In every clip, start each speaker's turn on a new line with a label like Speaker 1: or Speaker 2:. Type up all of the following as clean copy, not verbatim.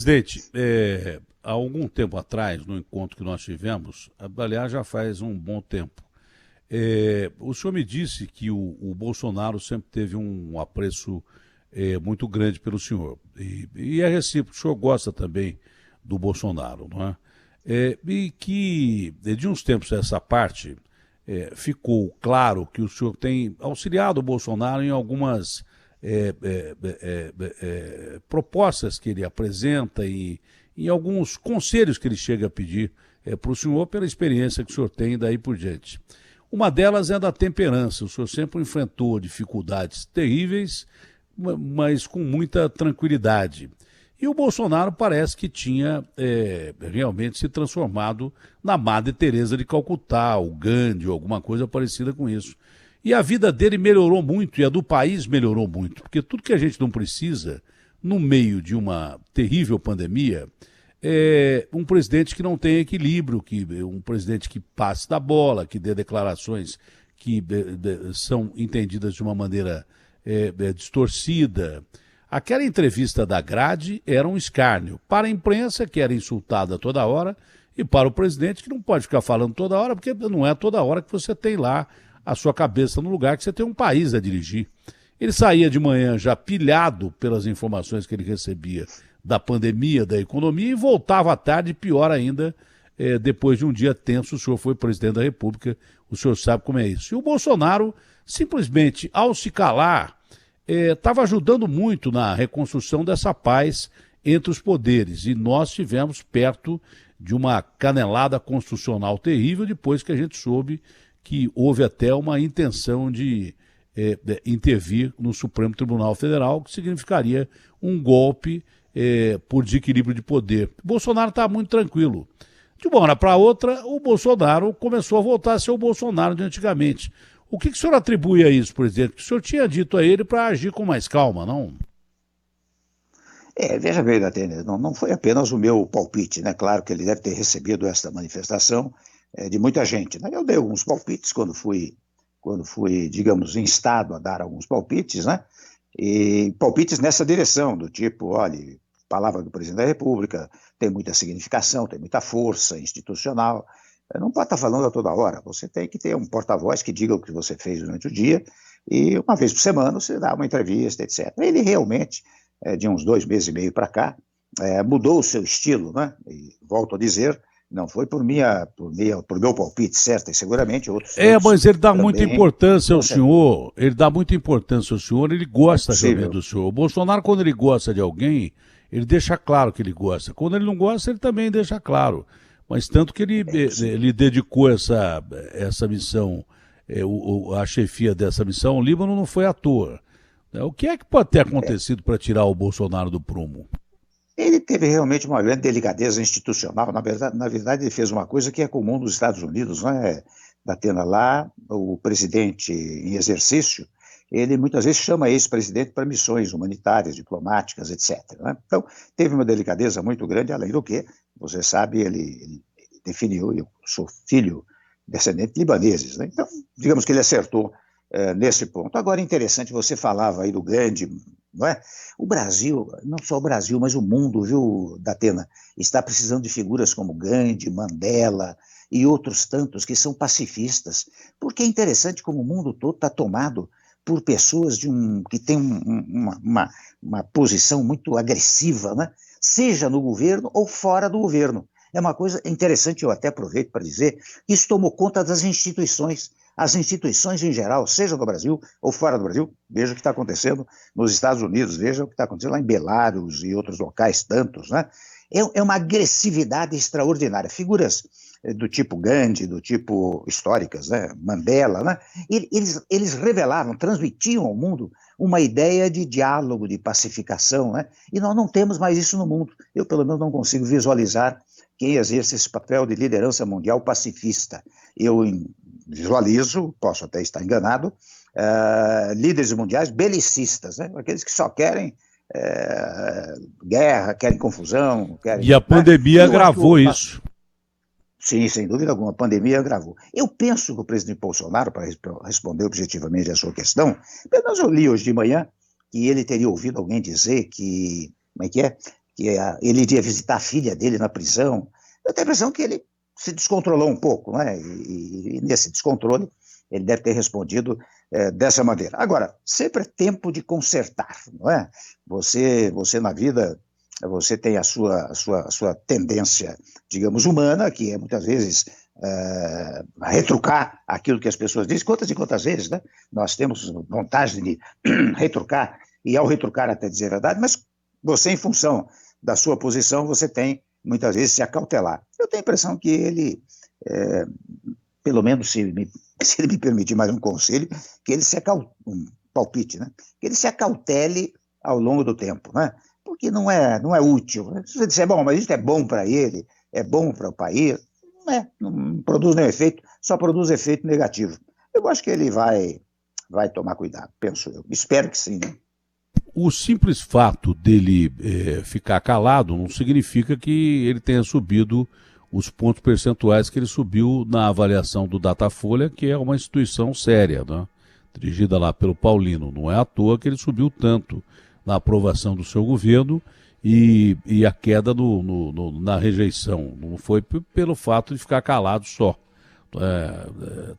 Speaker 1: Presidente, há algum tempo atrás, no encontro que nós tivemos, aliás, já faz um bom tempo, o senhor me disse que o Bolsonaro sempre teve um apreço muito grande pelo senhor. E é recíproco, o senhor gosta também do Bolsonaro, não é? E que, de uns tempos a essa parte, ficou claro que o senhor tem auxiliado o Bolsonaro em algumas propostas que ele apresenta e em alguns conselhos que ele chega a pedir para o senhor pela experiência que o senhor tem daí por diante. Uma delas é da temperança. O senhor sempre enfrentou dificuldades terríveis, mas com muita tranquilidade. E o Bolsonaro parece que tinha realmente se transformado na Madre Teresa de Calcutá, o Gandhi, ou alguma coisa parecida com isso. E a vida dele melhorou muito, e a do país melhorou muito, porque tudo que a gente não precisa, no meio de uma terrível pandemia, é um presidente que não tem equilíbrio, um presidente que passe da bola, que dê declarações que são entendidas de uma maneira distorcida. Aquela entrevista da grade era um escárnio para a imprensa, que era insultada toda hora, e para o presidente, que não pode ficar falando toda hora, porque não é toda hora que você tem lá a sua cabeça no lugar, que você tem um país a dirigir. Ele saía de manhã já pilhado pelas informações que ele recebia da pandemia, da economia, e voltava à tarde, pior ainda, depois de um dia tenso. O senhor foi presidente da República, o senhor sabe como é isso. E o Bolsonaro, simplesmente, ao se calar, estava ajudando muito na reconstrução dessa paz entre os poderes. E nós estivemos perto de uma canelada constitucional terrível depois que a gente soube que houve até uma intenção de intervir no Supremo Tribunal Federal, que significaria um golpe por desequilíbrio de poder. O Bolsonaro está muito tranquilo. De uma hora para outra, o Bolsonaro começou a voltar a ser o Bolsonaro de antigamente. O que o senhor atribui a isso, presidente? O senhor tinha dito a ele para agir com mais calma, não?
Speaker 2: Veja bem, Datena, não foi apenas o meu palpite, né? Claro que ele deve ter recebido esta manifestação de muita gente, né? Eu dei alguns palpites quando fui, digamos, instado a dar alguns palpites, né? E palpites nessa direção, do tipo, olha, palavra do presidente da República tem muita significação, tem muita força institucional. Não pode estar falando a toda hora, você tem que ter um porta-voz que diga o que você fez durante o dia, e uma vez por semana você dá uma entrevista, etc. Ele realmente, de uns 2 meses e meio para cá, mudou o seu estilo, né? E volto a dizer, não foi por meu palpite, certo, e seguramente outros.
Speaker 1: Mas ele dá muita importância ao senhor, ele gosta realmente do senhor. O Bolsonaro, quando ele gosta de alguém, ele deixa claro que ele gosta. Quando ele não gosta, ele também deixa claro. Mas tanto que ele dedicou essa missão, a chefia dessa missão ao Líbano, não foi à toa. O que é que pode ter acontecido para tirar o Bolsonaro do prumo?
Speaker 2: Ele teve realmente uma grande delicadeza institucional. Na verdade, ele fez uma coisa que é comum nos Estados Unidos, né? Datena, lá, o presidente em exercício, ele muitas vezes chama esse presidente para missões humanitárias, diplomáticas, etc. Né? Então, teve uma delicadeza muito grande, além do que, você sabe, ele definiu, eu sou filho descendente de libaneses, né? Então, digamos que ele acertou nesse ponto. Agora, interessante, você falava aí do Gandhi, não é? O Brasil, não só o Brasil, mas o mundo, viu, Datena, está precisando de figuras como Gandhi, Mandela e outros tantos que são pacifistas, porque é interessante como o mundo todo está tomado por pessoas que têm uma posição muito agressiva, né? Seja no governo ou fora do governo. É uma coisa interessante, eu até aproveito para dizer, que isso tomou conta das instituições. As instituições em geral, seja no Brasil ou fora do Brasil, veja o que está acontecendo nos Estados Unidos, veja o que está acontecendo lá em Belarus e outros locais tantos, né? É uma agressividade extraordinária. Figuras do tipo Gandhi, do tipo históricas, né? Mandela, né? Eles revelaram, transmitiam ao mundo uma ideia de diálogo, de pacificação, né? E nós não temos mais isso no mundo. Eu, pelo menos, não consigo visualizar quem exerce esse papel de liderança mundial pacifista. Eu visualizo, posso até estar enganado, líderes mundiais belicistas, né? Aqueles que só querem guerra, querem confusão.
Speaker 1: E a pandemia agravou isso.
Speaker 2: Sim, sem dúvida alguma, a pandemia agravou. Eu penso que o presidente Bolsonaro, para responder objetivamente a sua questão, pelo menos eu li hoje de manhã que ele teria ouvido alguém dizer que ele iria visitar a filha dele na prisão. Eu tenho a impressão que ele se descontrolou um pouco, né? E nesse descontrole ele deve ter respondido dessa maneira. Agora, sempre é tempo de consertar, não é? Você na vida, você tem a sua tendência, digamos, humana, que é muitas vezes retrucar aquilo que as pessoas dizem, quantas e quantas vezes, né? Nós temos vontade de retrucar, e ao retrucar até dizer a verdade, mas você, em função da sua posição, você tem, muitas vezes, se acautelar. Eu tenho a impressão que ele, pelo menos se ele me permitir mais um conselho, que ele um palpite, né? Que ele se acautele ao longo do tempo, né? Porque não é útil. Se você disser, bom, mas isso é bom para ele, é bom para o país, não produz nenhum efeito, só produz efeito negativo. Eu acho que ele vai tomar cuidado, penso eu. Espero que sim, né?
Speaker 1: O simples fato dele ficar calado não significa que ele tenha subido os pontos percentuais que ele subiu na avaliação do Datafolha, que é uma instituição séria, né? Dirigida lá pelo Paulino. Não é à toa que ele subiu tanto na aprovação do seu governo e a queda na rejeição. Não foi pelo fato de ficar calado só.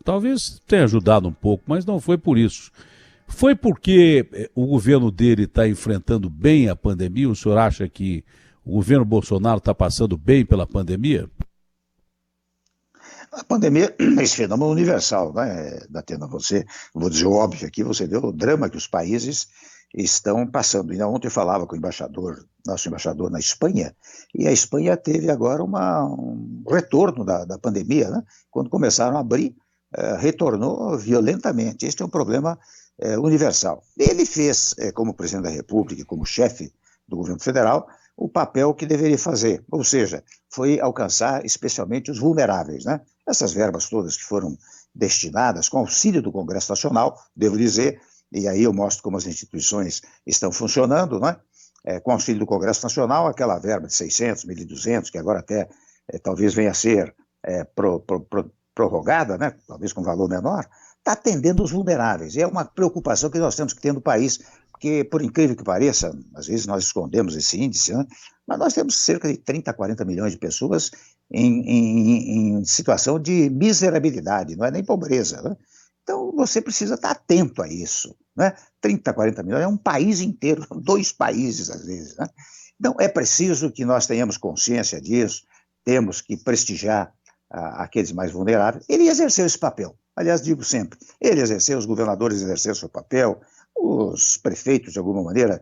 Speaker 1: Talvez tenha ajudado um pouco, mas não foi por isso. Foi porque o governo dele está enfrentando bem a pandemia? O senhor acha que o governo Bolsonaro está passando bem pela pandemia?
Speaker 2: A pandemia é esse fenômeno universal, né, Datena? Você, vou dizer o óbvio aqui, você vê o drama que os países estão passando. Ainda ontem eu falava com nosso embaixador na Espanha, e a Espanha teve agora um retorno da pandemia, né? Quando começaram a abrir, retornou violentamente. Este é um problema universal. Ele fez, como presidente da República, como chefe do governo federal, o papel que deveria fazer, ou seja, foi alcançar especialmente os vulneráveis, né? Essas verbas todas que foram destinadas, com auxílio do Congresso Nacional, devo dizer, e aí eu mostro como as instituições estão funcionando, né? Com auxílio do Congresso Nacional, aquela verba de 600, 1.200, que agora até talvez venha a ser prorrogada, né? Talvez com valor menor, está atendendo os vulneráveis. E é uma preocupação que nós temos que ter no país, porque, por incrível que pareça, às vezes nós escondemos esse índice, né? Mas nós temos cerca de 30, 40 milhões de pessoas em situação de miserabilidade, não é nem pobreza, né? Então você precisa estar atento a isso, né? 30, 40 milhões é um país inteiro, 2 países às vezes, né? Então é preciso que nós tenhamos consciência disso, temos que prestigiar aqueles mais vulneráveis. Ele exerceu esse papel, aliás, digo sempre, ele exerceu, os governadores exerceram seu papel, os prefeitos, de alguma maneira,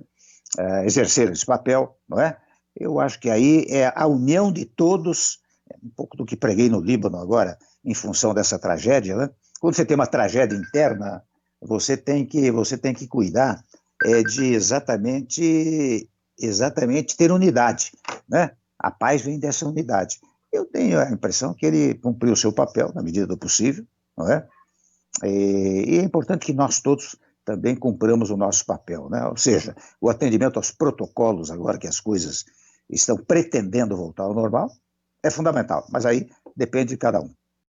Speaker 2: exerceram esse papel, não é? Eu acho que aí é a união de todos, um pouco do que preguei no Líbano agora, em função dessa tragédia, né? Quando você tem uma tragédia interna, você tem que cuidar de exatamente ter unidade, né? A paz vem dessa unidade. Eu tenho a impressão que ele cumpriu o seu papel na medida do possível, não é? E é importante que nós todos também cumpramos o nosso papel, né? Ou seja, o atendimento aos protocolos, agora que as coisas estão pretendendo voltar ao normal, é fundamental, mas aí depende de cada um.